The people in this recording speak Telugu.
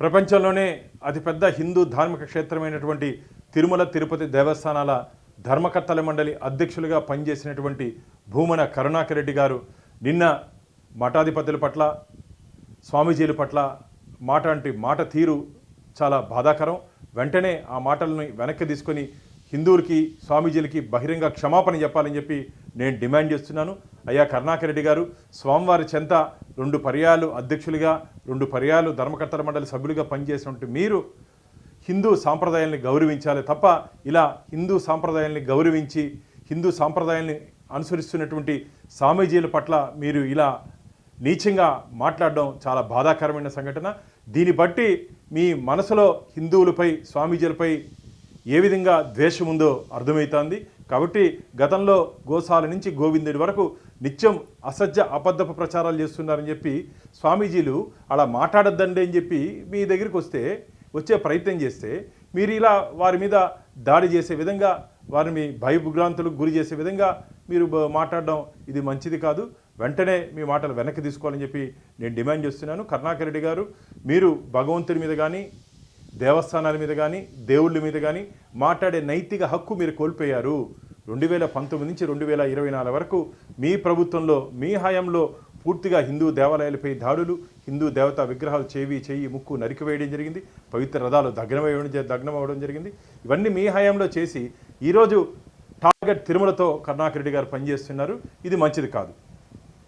ప్రపంచంలోనే అతిపెద్ద హిందూ ధార్మిక క్షేత్రమైనటువంటి తిరుమల తిరుపతి దేవస్థానాల ధర్మకర్తల మండలి అధ్యక్షులుగా పనిచేసినటువంటి భూమన కరుణాకర్ రెడ్డి గారు నిన్న మఠాధిపతుల పట్ల స్వామీజీల పట్ల మాట తీరు చాలా బాధాకరం. వెంటనే ఆ మాటలను వెనక్కి తీసుకొని హిందువులకి స్వామీజీలకి బహిరంగ క్షమాపణ చెప్పాలని చెప్పి నేను డిమాండ్ చేస్తున్నాను. అయ్యా కరుణాకర్ రెడ్డి గారు, స్వామివారి చెంత 2 పర్యాయాలు అధ్యక్షులుగా 2 పర్యాయాలు ధర్మకర్తల మండలి సభ్యులుగా పనిచేసినట్టు మీరు హిందూ సాంప్రదాయాల్ని గౌరవించాలి తప్ప ఇలా హిందూ సాంప్రదాయాల్ని గౌరవించి హిందూ సాంప్రదాయాల్ని అనుసరిస్తున్నటువంటి స్వామీజీల పట్ల మీరు ఇలా నీచంగా మాట్లాడడం చాలా బాధాకరమైన సంఘటన. దీన్ని బట్టి మీ మనసులో హిందువులపై స్వామీజీలపై ఏ విధంగా ద్వేషం ఉందో అర్థమవుతోంది. కాబట్టి గతంలో గోశాల నుంచి గోవిందుడి వరకు నిత్యం అసత్య అబద్ధపు ప్రచారాలు చేస్తున్నారని చెప్పి స్వామీజీలు అలా మాట్లాడొద్దండి అని చెప్పి మీ దగ్గరికి వచ్చే ప్రయత్నం చేస్తే మీరు ఇలా వారి మీద దాడి చేసే విధంగా వారిని భయభ్రాంతులకు గురి చేసే విధంగా మీరు మాట్లాడడం ఇది మంచిది కాదు. వెంటనే మీ మాటలు వెనక్కి తీసుకోవాలని చెప్పి నేను డిమాండ్ చేస్తున్నాను. కరుణాకర్ రెడ్డి గారు, మీరు భగవంతుని మీద కానీ దేవస్థానాల మీద కానీ దేవుళ్ళ మీద కానీ మాట్లాడే నైతిక హక్కు మీరు కోల్పోయారు. 2019 నుంచి 2024 వరకు మీ ప్రభుత్వంలో మీ హయాంలో పూర్తిగా హిందూ దేవాలయాలపై దాడులు, హిందూ దేవతా విగ్రహాలు చెయ్యి ముక్కు నరికివేయడం జరిగింది, పవిత్ర రథాలు దగ్నం అవ్వడం జరిగింది. ఇవన్నీ మీ హయాంలో చేసి ఈరోజు టార్గెట్ తిరుమలతో కరుణాకర్ రెడ్డి గారు పనిచేస్తున్నారు. ఇది మంచిది కాదు.